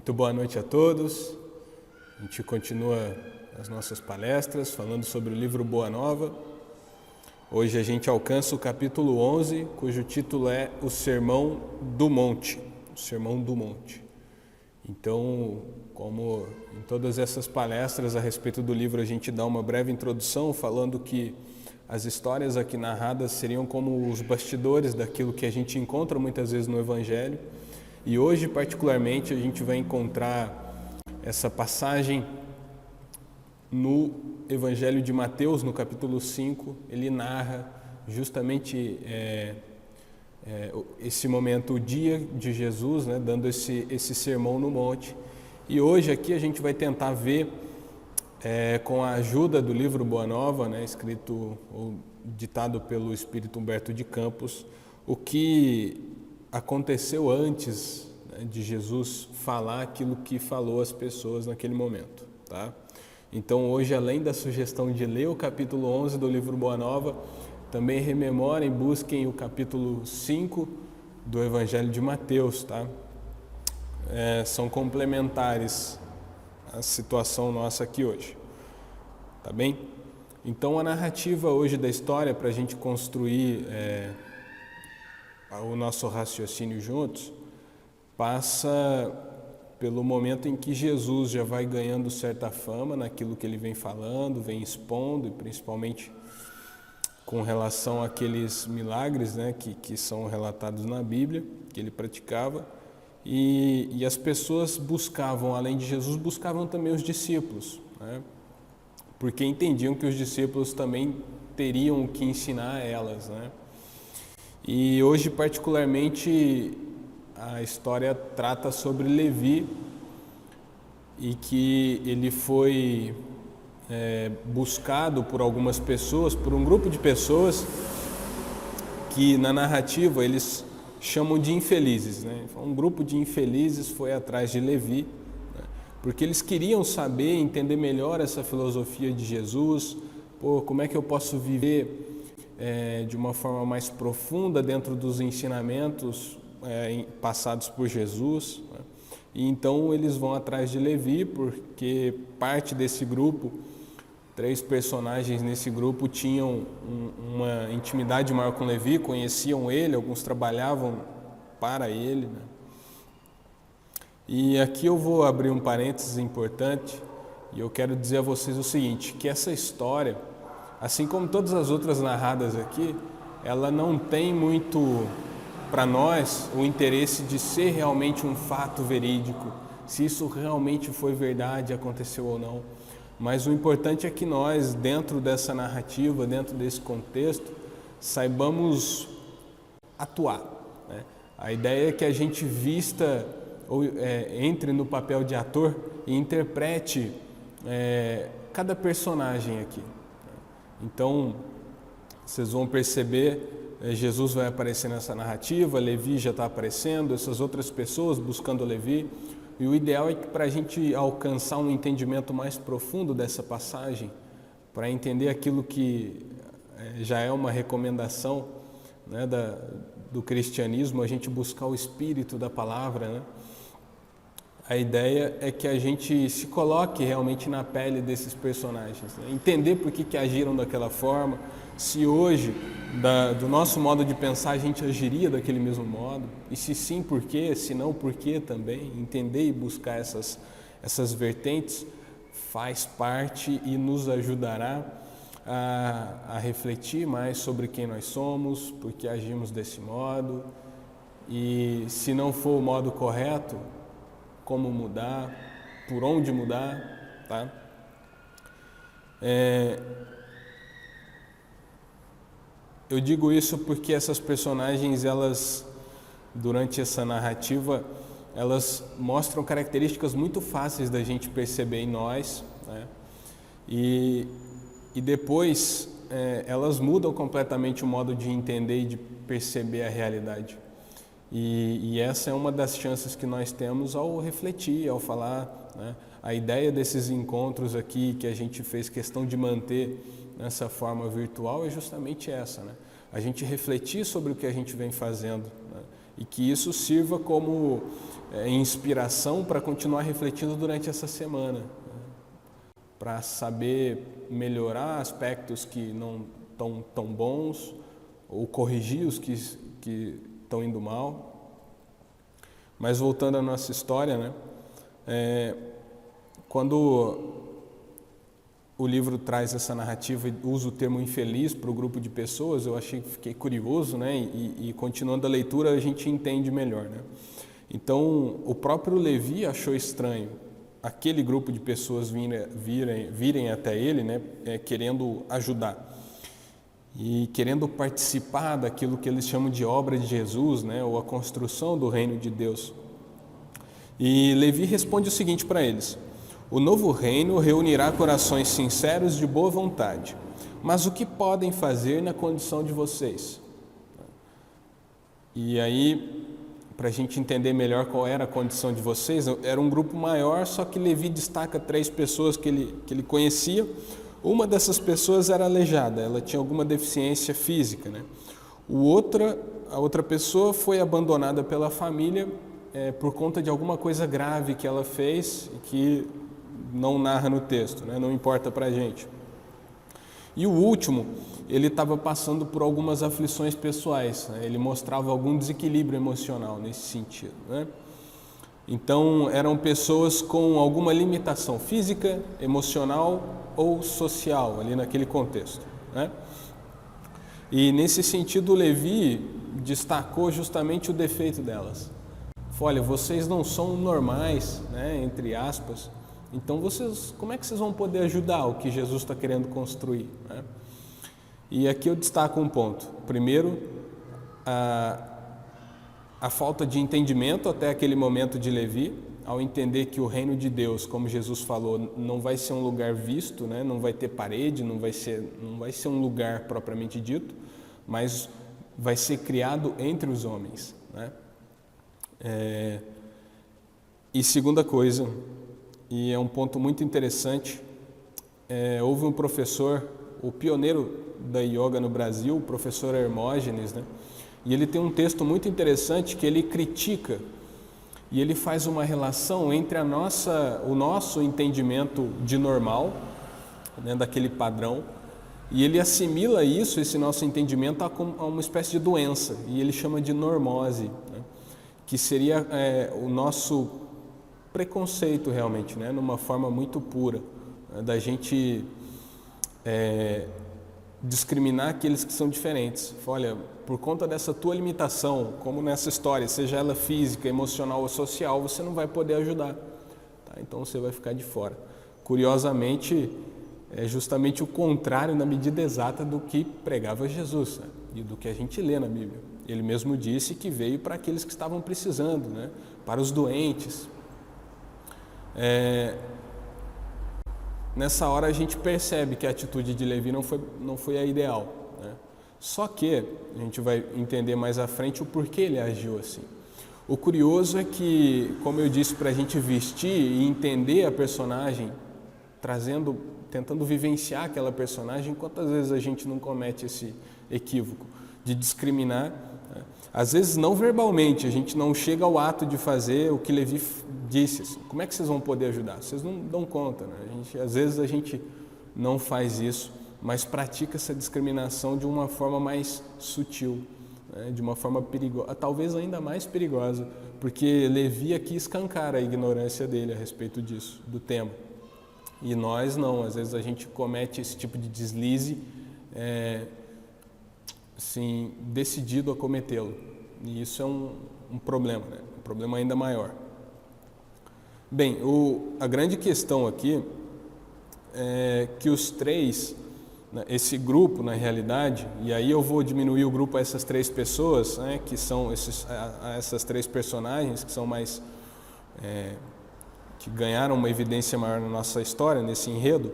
Muito boa noite a todos. A gente continua as nossas palestras falando sobre o livro Boa Nova. Hoje a gente alcança o capítulo 11, cujo título é O Sermão do Monte. O Sermão do Monte. Então, como em todas essas palestras a respeito do livro a gente dá uma breve introdução falando que as histórias aqui narradas seriam como os bastidores daquilo que a gente encontra muitas vezes no Evangelho. E hoje, particularmente, a gente vai encontrar essa passagem no Evangelho de Mateus, no capítulo 5. Ele narra justamente esse momento, o dia de Jesus, né, dando esse sermão no monte. E hoje aqui a gente vai tentar ver, com a ajuda do livro Boa Nova, né, escrito ou ditado pelo Espírito Humberto de Campos, o que aconteceu antes, né, de Jesus falar aquilo que falou às pessoas naquele momento, tá? Então hoje, além da sugestão de ler o capítulo 11 do livro Boa Nova, também rememorem, busquem o capítulo 5 do Evangelho de Mateus, tá? São complementares à situação nossa aqui hoje, tá bem? Então a narrativa hoje da história, para a gente construir o nosso raciocínio juntos, passa pelo momento em que Jesus já vai ganhando certa fama naquilo que ele vem falando, vem expondo, e principalmente com relação àqueles milagres, né, que são relatados na Bíblia, que ele praticava, e as pessoas buscavam, além de Jesus, buscavam também os discípulos, né, porque entendiam que os discípulos também teriam o que ensinar a elas, né. E hoje, particularmente, a história trata sobre Levi e que ele foi buscado por algumas pessoas, por um grupo de pessoas que na narrativa eles chamam de infelizes, né? Um grupo de infelizes foi atrás de Levi, né? Porque eles queriam saber, entender melhor essa filosofia de Jesus. Como é que eu posso viver de uma forma mais profunda dentro dos ensinamentos passados por Jesus, né? E então eles vão atrás de Levi, porque parte desse grupo, 3 personagens nesse grupo tinham uma intimidade maior com Levi, conheciam ele, alguns trabalhavam para ele, né? E aqui eu vou abrir um parênteses importante e eu quero dizer a vocês o seguinte, que essa história, assim como todas as outras narradas aqui, ela não tem muito, para nós, o interesse de ser realmente um fato verídico, se isso realmente foi verdade, aconteceu ou não. Mas o importante é que nós, dentro dessa narrativa, dentro desse contexto, saibamos atuar, né? A ideia é que a gente vista, ou entre no papel de ator e interprete cada personagem aqui. Então, vocês vão perceber, Jesus vai aparecer nessa narrativa, Levi já está aparecendo, essas outras pessoas buscando Levi, e o ideal é que para a gente alcançar um entendimento mais profundo dessa passagem, para entender aquilo que já é uma recomendação, né, do cristianismo, a gente buscar o espírito da palavra, né? A ideia é que a gente se coloque realmente na pele desses personagens, né? Entender por que agiram daquela forma, se hoje, do nosso modo de pensar, a gente agiria daquele mesmo modo, e se sim, por quê, se não, por quê também. Entender e buscar essas vertentes faz parte e nos ajudará a refletir mais sobre quem nós somos, por que agimos desse modo, e se não for o modo correto, como mudar, por onde mudar, tá? Eu digo isso porque essas personagens, elas, durante essa narrativa, elas mostram características muito fáceis da gente perceber em nós, né? E depois elas mudam completamente o modo de entender e de perceber a realidade. E essa é uma das chances que nós temos ao refletir, ao falar, né? A ideia desses encontros aqui que a gente fez questão de manter nessa forma virtual é justamente essa, né? A gente refletir sobre o que a gente vem fazendo, né? e que isso sirva como inspiração para continuar refletindo durante essa semana, para saber melhorar aspectos que não estão tão bons ou corrigir os que estão indo mal. Mas voltando à nossa história, né? Quando o livro traz essa narrativa e usa o termo infeliz para o grupo de pessoas, fiquei curioso, né? E continuando a leitura a gente entende melhor, né? Então o próprio Levi achou estranho aquele grupo de pessoas virem até ele, né? Querendo ajudar e querendo participar daquilo que eles chamam de obra de Jesus, né? Ou a construção do reino de Deus. E Levi responde o seguinte para eles: o novo reino reunirá corações sinceros de boa vontade, mas o que podem fazer na condição de vocês? E aí, para a gente entender melhor qual era a condição de vocês, era um grupo maior, só que Levi destaca 3 pessoas que ele conhecia. Uma dessas pessoas era aleijada, ela tinha alguma deficiência física, né? A outra pessoa foi abandonada pela família por conta de alguma coisa grave que ela fez e que não narra no texto, né? Não importa para a gente. E o último, ele estava passando por algumas aflições pessoais, né? Ele mostrava algum desequilíbrio emocional nesse sentido, né? Então, eram pessoas com alguma limitação física, emocional ou social, ali naquele contexto, né? E nesse sentido, Levi destacou justamente o defeito delas. Olha, vocês não são normais, né, entre aspas, então como é que vocês vão poder ajudar o que Jesus está querendo construir, né? E aqui eu destaco um ponto. Primeiro, a falta de entendimento até aquele momento de Levi, ao entender que o reino de Deus, como Jesus falou, não vai ser um lugar visto, né? Não vai ter parede, não vai ser um lugar propriamente dito, mas vai ser criado entre os homens, né? E segunda coisa, e é um ponto muito interessante, houve um professor, o pioneiro da yoga no Brasil, o professor Hermógenes, né? E ele tem um texto muito interessante que ele critica e ele faz uma relação entre o nosso entendimento de normal, né, daquele padrão, e ele assimila esse nosso entendimento a uma espécie de doença, e ele chama de normose, né, que seria o nosso preconceito realmente, né, numa forma muito pura, né, da gente discriminar aqueles que são diferentes. Olha, por conta dessa tua limitação, como nessa história, seja ela física, emocional ou social, você não vai poder ajudar, tá? Então você vai ficar de fora. Curiosamente, é justamente o contrário na medida exata do que pregava Jesus, né? E do que a gente lê na Bíblia. Ele mesmo disse que veio para aqueles que estavam precisando, né? Para os doentes. Nessa hora a gente percebe que a atitude de Levi não foi a ideal, né? Só que a gente vai entender mais à frente o porquê ele agiu assim. O curioso é que, como eu disse, para a gente vestir e entender a personagem, tentando vivenciar aquela personagem, quantas vezes a gente não comete esse equívoco de discriminar, né? Às vezes não verbalmente, a gente não chega ao ato de fazer o que Levi disse, assim, como é que vocês vão poder ajudar? Vocês não dão conta, né? Às vezes a gente não faz isso, mas pratica essa discriminação de uma forma mais sutil, né? De uma forma perigosa, talvez ainda mais perigosa, porque Levi aqui escancara a ignorância dele a respeito disso, do tema. E nós não, às vezes a gente comete esse tipo de deslize, assim, decidido a cometê-lo. E isso é um problema, né? Um problema ainda maior. Bem, a grande questão aqui é que os 3, né, esse grupo na realidade, e aí eu vou diminuir o grupo a essas 3 pessoas, né, que são essas 3 personagens que são mais que ganharam uma evidência maior na nossa história, nesse enredo,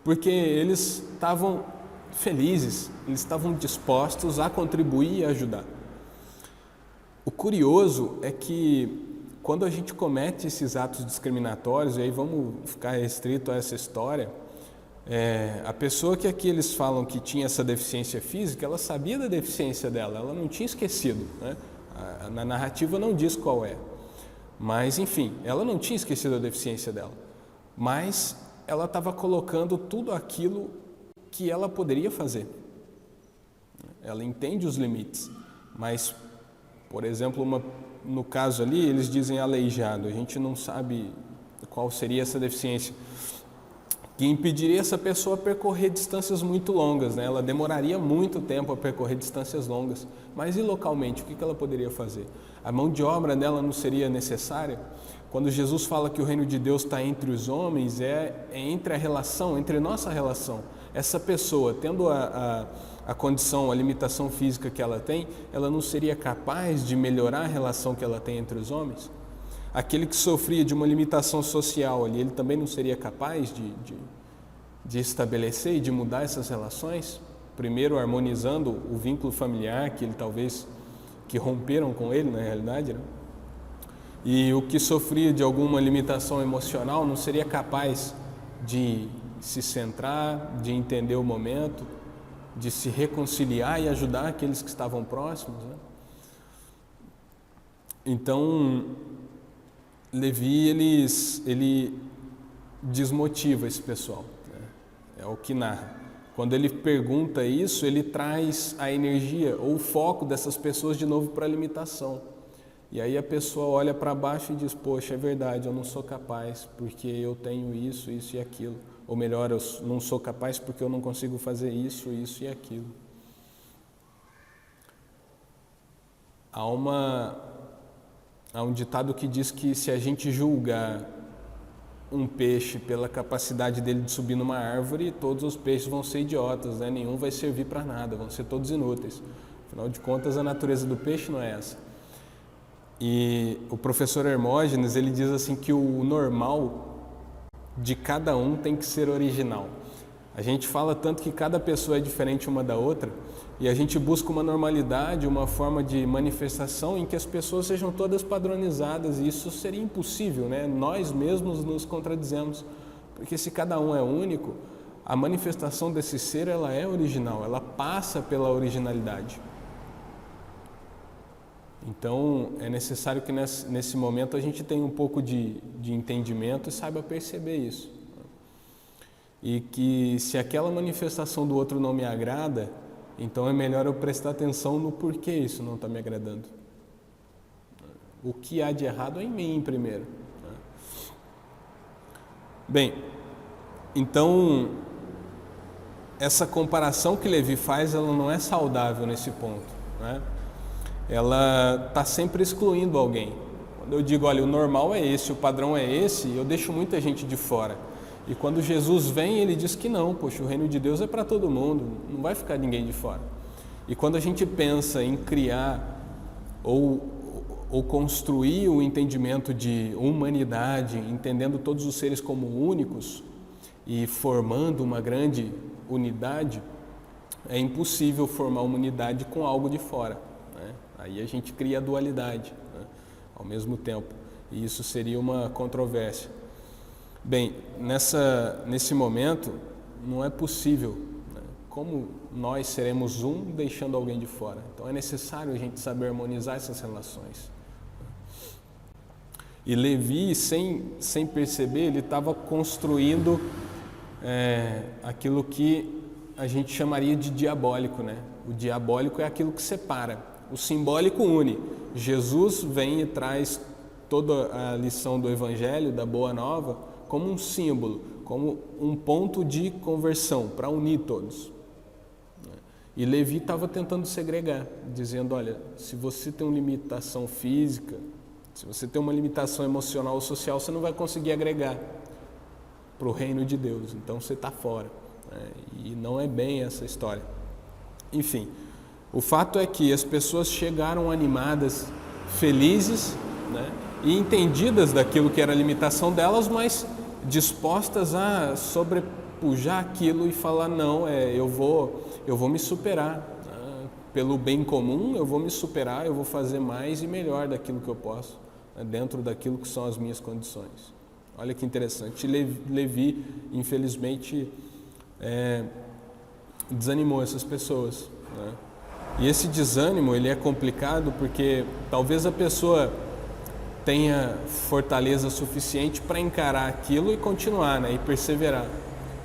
porque eles estavam felizes, eles estavam dispostos a contribuir e ajudar. O curioso é que quando a gente comete esses atos discriminatórios, e aí vamos ficar restrito a essa história, a pessoa que aqui eles falam que tinha essa deficiência física, ela sabia da deficiência dela, ela não tinha esquecido, né? Na narrativa não diz qual é. Mas, enfim, ela não tinha esquecido a deficiência dela. Mas ela estava colocando tudo aquilo que ela poderia fazer. Ela entende os limites. Mas, por exemplo, no caso ali, eles dizem aleijado. A gente não sabe qual seria essa deficiência, que impediria essa pessoa a percorrer distâncias muito longas, né? Ela demoraria muito tempo a percorrer distâncias longas. Mas e localmente, o que ela poderia fazer? A mão de obra dela não seria necessária? Quando Jesus fala que o reino de Deus está entre os homens, é entre a relação, entre nossa relação. Essa pessoa, tendo a condição, a limitação física que ela tem, ela não seria capaz de melhorar a relação que ela tem entre os homens? Aquele que sofria de uma limitação social ali, ele também não seria capaz de estabelecer e de mudar essas relações? Primeiro harmonizando o vínculo familiar que ele talvez, que romperam com ele na realidade, né? E o que sofria de alguma limitação emocional não seria capaz de se centrar, de entender o momento, de se reconciliar e ajudar aqueles que estavam próximos, né? Então, Levi, ele desmotiva esse pessoal, né? É o que narra. Quando ele pergunta isso, ele traz a energia ou o foco dessas pessoas de novo para a limitação. E aí a pessoa olha para baixo e diz, poxa, é verdade, eu não sou capaz porque eu tenho isso, isso e aquilo. Ou melhor, eu não sou capaz porque eu não consigo fazer isso, isso e aquilo. Há um ditado que diz que se a gente julgar um peixe pela capacidade dele de subir numa árvore, todos os peixes vão ser idiotas, né? Nenhum vai servir para nada, vão ser todos inúteis. Afinal de contas, a natureza do peixe não é essa. E o professor Hermógenes, ele diz assim que o normal de cada um tem que ser original. A gente fala tanto que cada pessoa é diferente uma da outra e a gente busca uma normalidade, uma forma de manifestação em que as pessoas sejam todas padronizadas, e isso seria impossível, né? Nós mesmos nos contradizemos, porque se cada um é único, a manifestação desse ser, ela é original, ela passa pela originalidade. Então, é necessário que nesse momento a gente tenha um pouco de entendimento e saiba perceber isso. E que se aquela manifestação do outro não me agrada, então é melhor eu prestar atenção no porquê isso não está me agradando. O que há de errado é em mim primeiro. Bem, então, essa comparação que Levi faz, ela não é saudável nesse ponto, né? Ela está sempre excluindo alguém. Quando eu digo, olha, o normal é esse, o padrão é esse, eu deixo muita gente de fora. E quando Jesus vem, ele diz que não, poxa, o reino de Deus é para todo mundo, não vai ficar ninguém de fora. E quando a gente pensa em criar ou construir o entendimento de humanidade, entendendo todos os seres como únicos e formando uma grande unidade, é impossível formar uma unidade com algo de fora, né? Aí a gente cria a dualidade, né, ao mesmo tempo, e isso seria uma controvérsia. Bem, nesse momento não é possível, né? Como nós seremos um deixando alguém de fora? Então é necessário a gente saber harmonizar essas relações. E Levi, sem perceber, ele estava construindo aquilo que a gente chamaria de diabólico, né? O diabólico é aquilo que separa. O simbólico une. Jesus vem e traz toda a lição do Evangelho, da Boa Nova, como um símbolo, como um ponto de conversão, para unir todos. E Levi estava tentando segregar, dizendo, olha, se você tem uma limitação física, se você tem uma limitação emocional ou social, você não vai conseguir agregar para o reino de Deus, então você está fora. E não é bem essa história. Enfim, o fato é que as pessoas chegaram animadas, felizes, né, e entendidas daquilo que era a limitação delas, mas dispostas a sobrepujar aquilo e falar, não, eu vou me superar, né, pelo bem comum eu vou me superar, eu vou fazer mais e melhor daquilo que eu posso, né, dentro daquilo que são as minhas condições. Olha que interessante. Levi, infelizmente, desanimou essas pessoas, né? E esse desânimo, ele é complicado porque talvez a pessoa tenha fortaleza suficiente para encarar aquilo e continuar, né, e perseverar.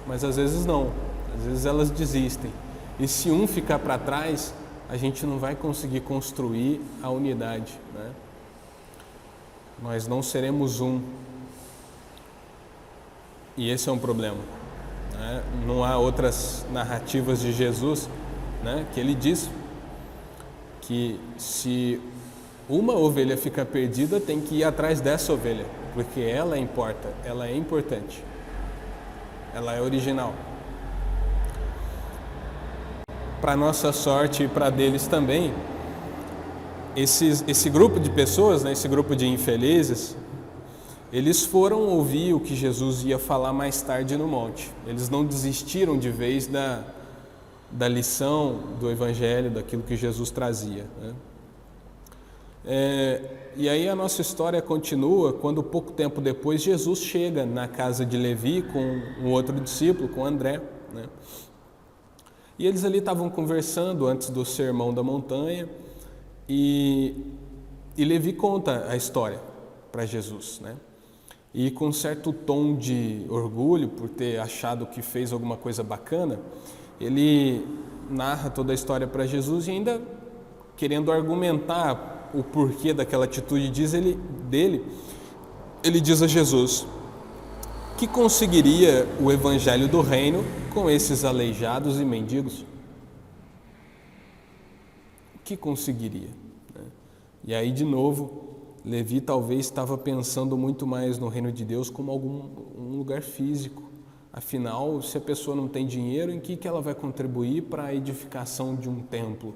Mas às vezes não, às vezes elas desistem. E se um ficar para trás, a gente não vai conseguir construir a unidade, né? Nós não seremos um. E esse é um problema, né? Não há outras narrativas de Jesus, né, que ele diz que se uma ovelha fica perdida, tem que ir atrás dessa ovelha, porque ela importa, ela é importante, ela é original. Para nossa sorte e para deles também, esse grupo de pessoas, né, esse grupo de infelizes, eles foram ouvir o que Jesus ia falar mais tarde no monte. Eles não desistiram de vez da lição do Evangelho, daquilo que Jesus trazia, né? E aí a nossa história continua quando pouco tempo depois Jesus chega na casa de Levi com um outro discípulo, com André, né? E eles ali estavam conversando antes do Sermão da Montanha e Levi conta a história para Jesus, né? E com certo tom de orgulho por ter achado que fez alguma coisa bacana, ele narra toda a história para Jesus e ainda querendo argumentar o porquê daquela atitude dele, ele diz a Jesus que conseguiria o evangelho do reino com esses aleijados e mendigos. O que conseguiria, né? E aí de novo, Levi talvez estava pensando muito mais no reino de Deus como um lugar físico. Afinal, se a pessoa não tem dinheiro, em que ela vai contribuir para a edificação de um templo?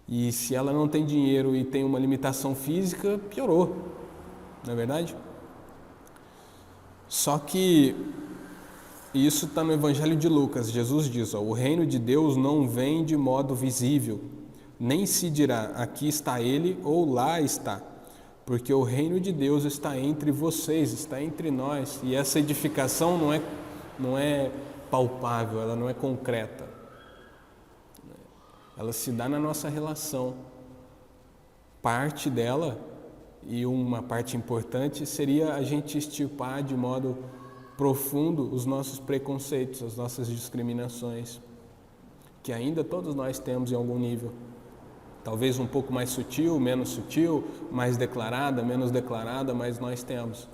E se ela não tem dinheiro e tem uma limitação física, piorou, não é verdade? Só que isso está no Evangelho de Lucas. Jesus diz, o reino de Deus não vem de modo visível, nem se dirá, aqui está ele ou lá está, porque o reino de Deus está entre vocês, está entre nós, e essa edificação não é palpável, ela não é concreta, ela se dá na nossa relação. Parte dela, e uma parte importante, seria a gente extirpar de modo profundo os nossos preconceitos, as nossas discriminações, que ainda todos nós temos em algum nível. Talvez um pouco mais sutil, menos sutil, mais declarada, menos declarada, mas nós temos.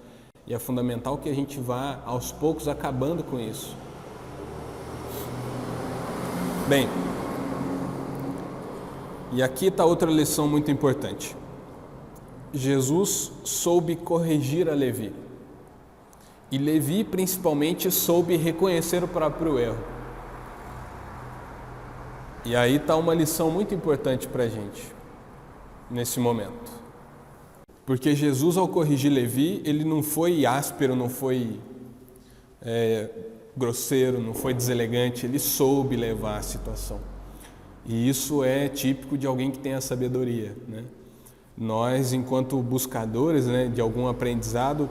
E é fundamental que a gente vá, aos poucos, acabando com isso. Bem, e aqui está outra lição muito importante. Jesus soube corrigir a Levi. E Levi, principalmente, soube reconhecer o próprio erro. E aí está uma lição muito importante para a gente, nesse momento. Porque Jesus, ao corrigir Levi, ele não foi áspero, não foi grosseiro, não foi deselegante, ele soube levar a situação. E isso é típico de alguém que tem a sabedoria, né? Nós, enquanto buscadores, né, de algum aprendizado,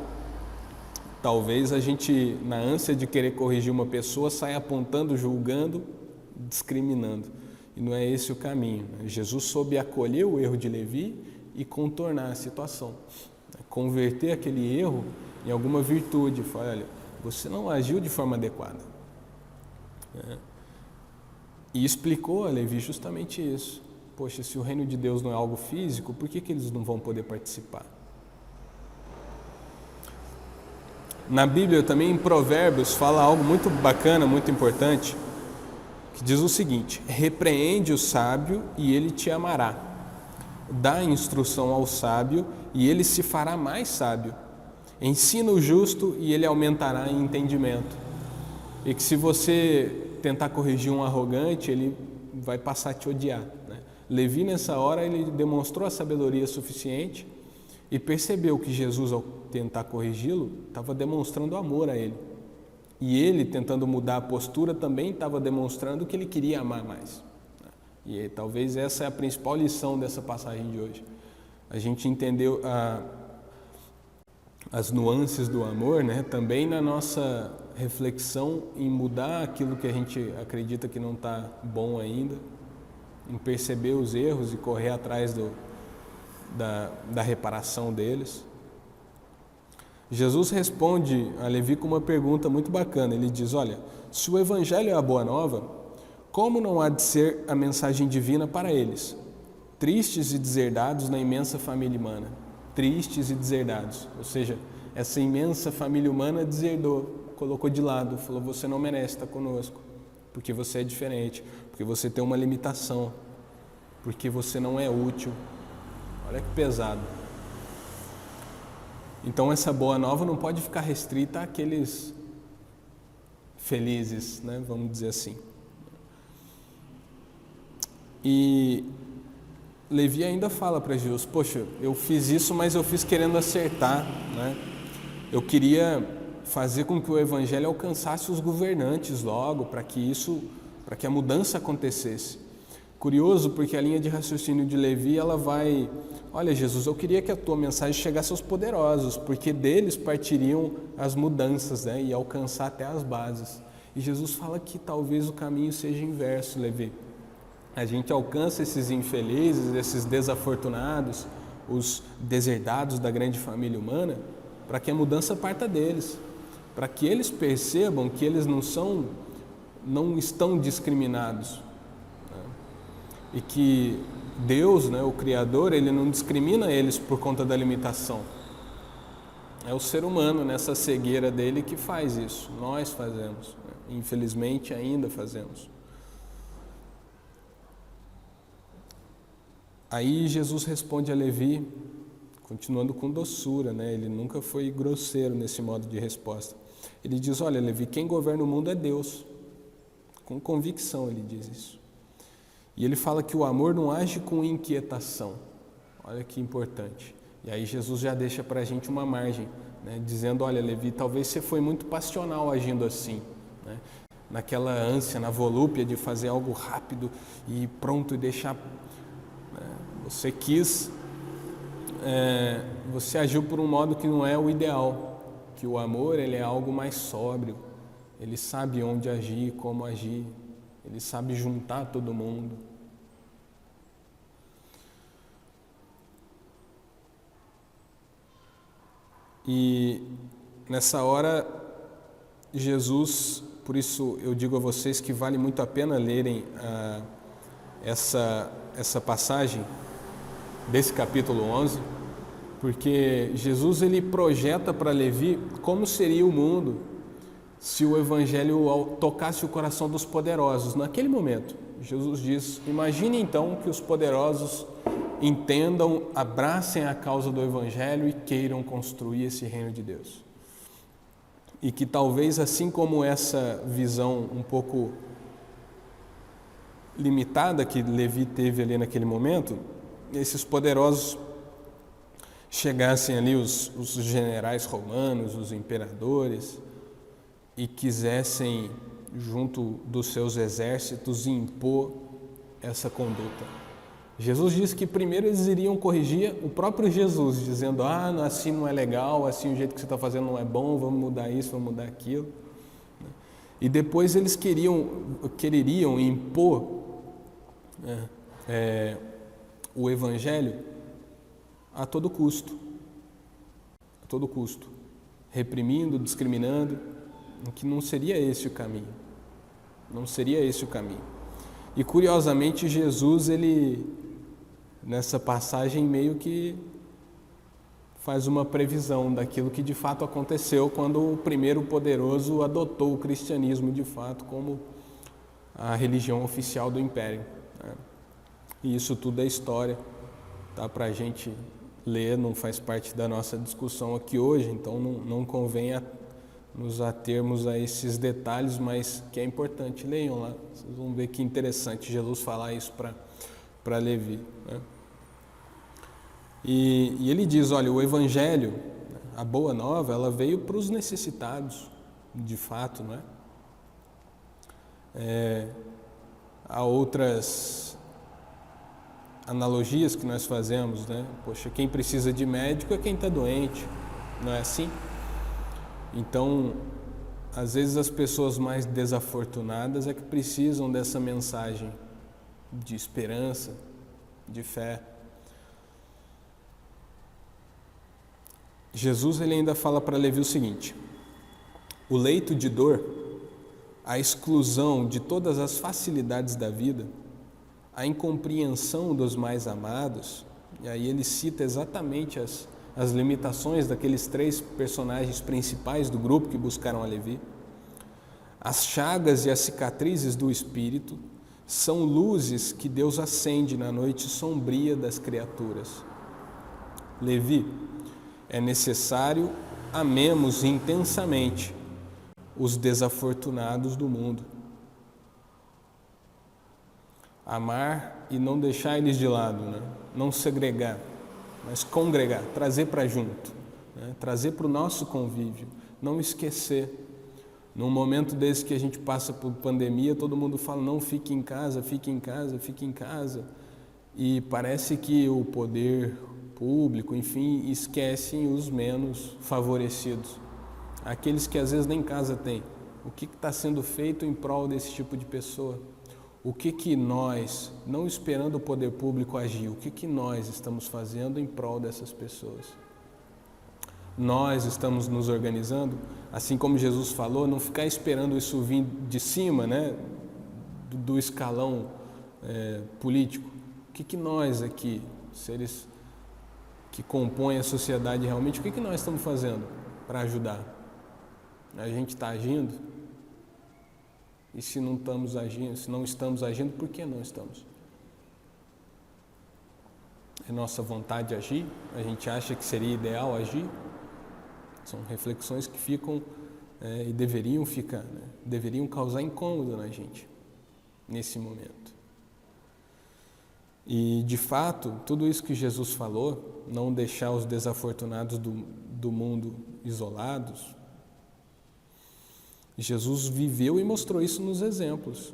talvez a gente, na ânsia de querer corrigir uma pessoa, saia apontando, julgando, discriminando. E não é esse o caminho. Jesus soube acolher o erro de Levi e contornar a situação. Converter aquele erro em alguma virtude. Falar, olha, você não agiu de forma adequada. E explicou a Levi justamente isso. Poxa, se o reino de Deus não é algo físico, por que eles não vão poder participar? Na Bíblia também, em Provérbios, fala algo muito bacana, muito importante, que diz o seguinte: repreende o sábio e ele te amará. Dá instrução ao sábio e ele se fará mais sábio. Ensina o justo e ele aumentará em entendimento. E que se você tentar corrigir um arrogante, ele vai passar a te odiar, né? Levi, nessa hora, ele demonstrou a sabedoria suficiente e percebeu que Jesus, ao tentar corrigi-lo, estava demonstrando amor a ele. E ele, tentando mudar a postura, também estava demonstrando que ele queria amar mais. E talvez essa é a principal lição dessa passagem de hoje. A gente entendeu as nuances do amor, né? Também na nossa reflexão em mudar aquilo que a gente acredita que não está bom ainda, em perceber os erros e correr atrás da reparação deles. Jesus responde a Levi com uma pergunta muito bacana. Ele diz: olha, se o Evangelho é a boa nova, como não há de ser a mensagem divina para eles, tristes e deserdados na imensa família humana? Tristes e deserdados, ou seja, essa imensa família humana deserdou, colocou de lado, falou: você não merece estar conosco, porque você é diferente, porque você tem uma limitação, porque você não é útil. Olha que pesado. Então essa boa nova não pode ficar restrita àqueles felizes, né? Vamos dizer assim. E Levi ainda fala para Jesus: poxa, eu fiz isso, mas eu fiz querendo acertar, né? Eu queria fazer com que o Evangelho alcançasse os governantes logo, para que a mudança acontecesse. Curioso, porque a linha de raciocínio de Levi, ela vai: olha, Jesus, eu queria que a tua mensagem chegasse aos poderosos, porque deles partiriam as mudanças, né, e alcançar até as bases. E Jesus fala que talvez o caminho seja inverso, Levi. A gente alcança esses infelizes, esses desafortunados, os deserdados da grande família humana, para que a mudança parta deles, para que eles percebam que eles não estão discriminados, né? E que Deus, né, o Criador, Ele não discrimina eles por conta da limitação. É o ser humano, nessa cegueira dele, que faz isso. Nós fazemos, né? Infelizmente ainda fazemos. Aí Jesus responde a Levi, continuando com doçura, né? Ele nunca foi grosseiro nesse modo de resposta. Ele diz: olha, Levi, quem governa o mundo é Deus. Com convicção ele diz isso. E ele fala que o amor não age com inquietação. Olha que importante. E aí Jesus já deixa para a gente uma margem, né? Dizendo: olha, Levi, talvez você foi muito passional agindo assim, né? Naquela ânsia, na volúpia de fazer algo rápido e pronto e deixar... Você você agiu por um modo que não é o ideal, que o amor, ele é algo mais sóbrio, ele sabe onde agir, como agir, ele sabe juntar todo mundo. E nessa hora, Jesus, por isso eu digo a vocês que vale muito a pena lerem essa passagem desse capítulo 11, porque Jesus, ele projeta para Levi como seria o mundo se o Evangelho tocasse o coração dos poderosos naquele momento. Jesus diz: imagine então que os poderosos entendam, abracem a causa do Evangelho e queiram construir esse reino de Deus. E que talvez, assim como essa visão um pouco limitada que Levi teve ali naquele momento, esses poderosos chegassem ali, os generais romanos, os imperadores, e quisessem, junto dos seus exércitos, impor essa conduta. Jesus disse que primeiro eles iriam corrigir o próprio Jesus, dizendo: assim não é legal, assim o jeito que você está fazendo não é bom, vamos mudar isso, vamos mudar aquilo. E depois eles quereriam impor o Evangelho a todo custo, reprimindo, discriminando, que não seria esse o caminho, E curiosamente Jesus, ele, nessa passagem, meio que faz uma previsão daquilo que de fato aconteceu quando o primeiro poderoso adotou o cristianismo de fato como a religião oficial do império, né? E isso tudo é história, tá, para a gente ler, não faz parte da nossa discussão aqui hoje, então não convém nos atermos a esses detalhes, mas que é importante, leiam lá, vocês vão ver que interessante Jesus falar isso para Levi, né? E ele diz: olha, o Evangelho, a boa nova, ela veio para os necessitados, de fato, não é? Há outras analogias que nós fazemos, né? Poxa, quem precisa de médico é quem está doente, não é assim? Então, às vezes as pessoas mais desafortunadas é que precisam dessa mensagem, de esperança, de fé. Jesus ele ainda fala para Levi o seguinte: o leito de dor, a exclusão de todas as facilidades da vida, a incompreensão dos mais amados, e aí ele cita exatamente as limitações daqueles 3 personagens principais do grupo que buscaram a Levi. As chagas e as cicatrizes do Espírito são luzes que Deus acende na noite sombria das criaturas. Levi, é necessário amemos intensamente os desafortunados do mundo. Amar e não deixar eles de lado, né? Não segregar, mas congregar, trazer para junto, né? Trazer para o nosso convívio, não esquecer. Num momento desse que a gente passa por pandemia, todo mundo fala, não, fique em casa, fique em casa, fique em casa. E parece que o poder público, enfim, esquecem os menos favorecidos. Aqueles que às vezes nem casa têm. O que está sendo feito em prol desse tipo de pessoa? O que nós, não esperando o poder público agir, o que nós estamos fazendo em prol dessas pessoas? Nós estamos nos organizando, assim como Jesus falou, não ficar esperando isso vir de cima, né, do escalão político. O que nós aqui, seres que compõem a sociedade realmente, o que nós estamos fazendo para ajudar? A gente está agindo? E se não estamos agindo, por que não estamos? É nossa vontade agir? A gente acha que seria ideal agir? São reflexões que ficam e deveriam ficar, né? Deveriam causar incômodo na gente, nesse momento. E, de fato, tudo isso que Jesus falou, não deixar os desafortunados do mundo isolados, Jesus viveu e mostrou isso nos exemplos.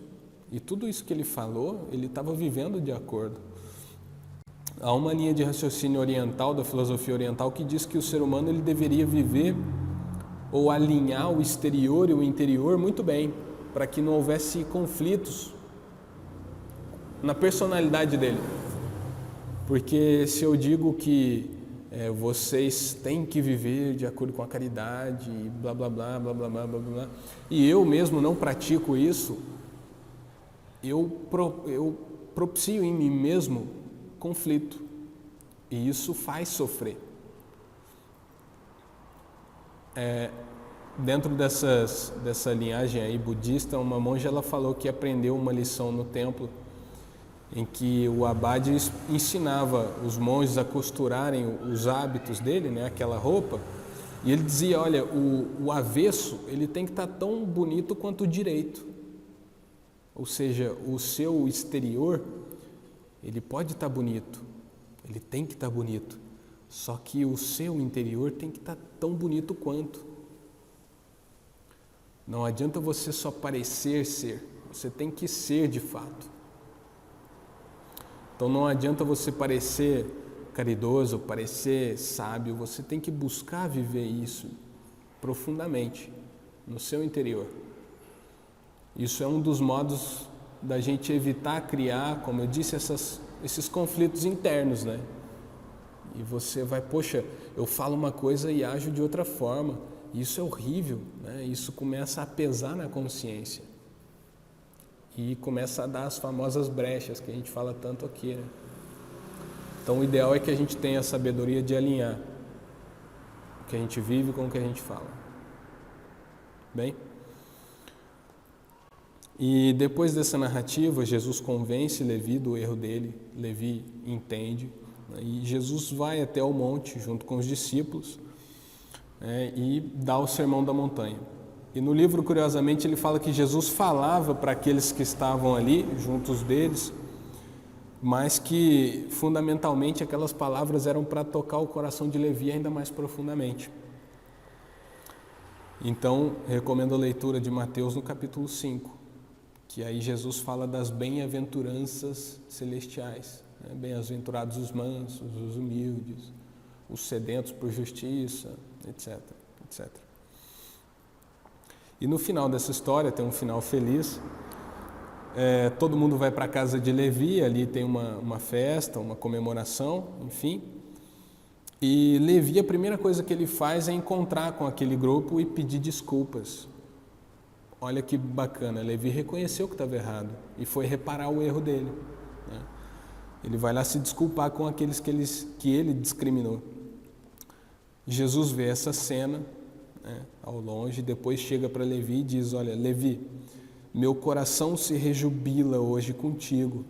E tudo isso que ele falou, ele estava vivendo de acordo. Há uma linha de raciocínio oriental, da filosofia oriental, que diz que o ser humano ele deveria viver ou alinhar o exterior e o interior muito bem, para que não houvesse conflitos na personalidade dele. Porque se eu digo que vocês têm que viver de acordo com a caridade, e blá blá blá, blá blá blá blá blá, e eu mesmo não pratico isso, eu propicio em mim mesmo conflito, e isso faz sofrer. Dentro dessa linhagem aí budista, uma monja ela falou que aprendeu uma lição no templo em que o abade ensinava os monges a costurarem os hábitos dele, né, aquela roupa, e ele dizia, olha, o avesso ele tem que estar tão bonito quanto o direito, ou seja, o seu exterior ele pode estar bonito, ele tem que estar bonito, só que o seu interior tem que estar tão bonito quanto. Não adianta você só parecer ser, você tem que ser de fato. Então não adianta você parecer caridoso, parecer sábio, você tem que buscar viver isso profundamente no seu interior. Isso é um dos modos da gente evitar criar, como eu disse, esses conflitos internos, né? E você vai, poxa, eu falo uma coisa e ajo de outra forma. Isso é horrível, né? Isso começa a pesar na consciência. E começa a dar as famosas brechas que a gente fala tanto aqui, né? Então o ideal é que a gente tenha a sabedoria de alinhar o que a gente vive com o que a gente fala. Bem? E depois dessa narrativa, Jesus convence Levi do erro dele, Levi entende, né? E Jesus vai até o monte junto com os discípulos, e dá o sermão da montanha. E no livro, curiosamente, ele fala que Jesus falava para aqueles que estavam ali, juntos deles, mas que, fundamentalmente, aquelas palavras eram para tocar o coração de Levi ainda mais profundamente. Então, recomendo a leitura de Mateus no capítulo 5, que aí Jesus fala das bem-aventuranças celestiais, né? Bem-aventurados os mansos, os humildes, os sedentos por justiça, etc, etc. E no final dessa história, tem um final feliz, todo mundo vai para a casa de Levi, ali tem uma festa, uma comemoração, enfim. E Levi, a primeira coisa que ele faz é encontrar com aquele grupo e pedir desculpas. Olha que bacana, Levi reconheceu que estava errado e foi reparar o erro dele, né? Ele vai lá se desculpar com aqueles que ele discriminou. Jesus vê essa cena, né, ao longe, depois chega para Levi e diz: olha, Levi, meu coração se rejubila hoje contigo,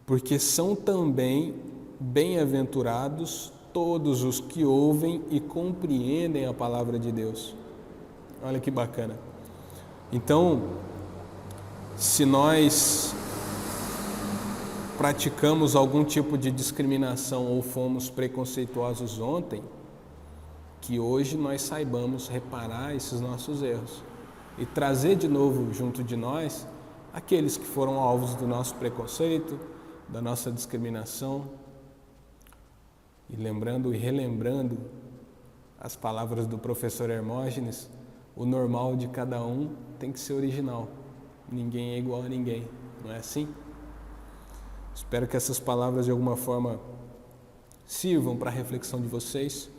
porque são também bem-aventurados todos os que ouvem e compreendem a palavra de Deus. Olha que bacana. Então, se nós praticamos algum tipo de discriminação ou fomos preconceituosos ontem, que hoje nós saibamos reparar esses nossos erros e trazer de novo junto de nós aqueles que foram alvos do nosso preconceito, da nossa discriminação. E lembrando e relembrando as palavras do professor Hermógenes, o normal de cada um tem que ser original. Ninguém é igual a ninguém, não é assim? Espero que essas palavras de alguma forma sirvam para a reflexão de vocês.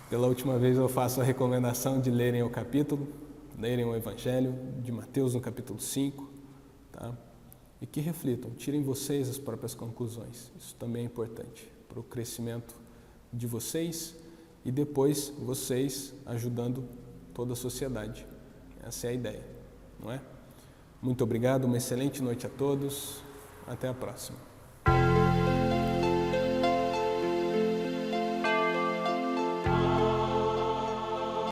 Pela última vez eu faço a recomendação de lerem o capítulo, lerem o Evangelho de Mateus no capítulo 5, tá? E que reflitam, tirem vocês as próprias conclusões. Isso também é importante para o crescimento de vocês e depois vocês ajudando toda a sociedade. Essa é a ideia, não é? Muito obrigado, uma excelente noite a todos. Até a próxima.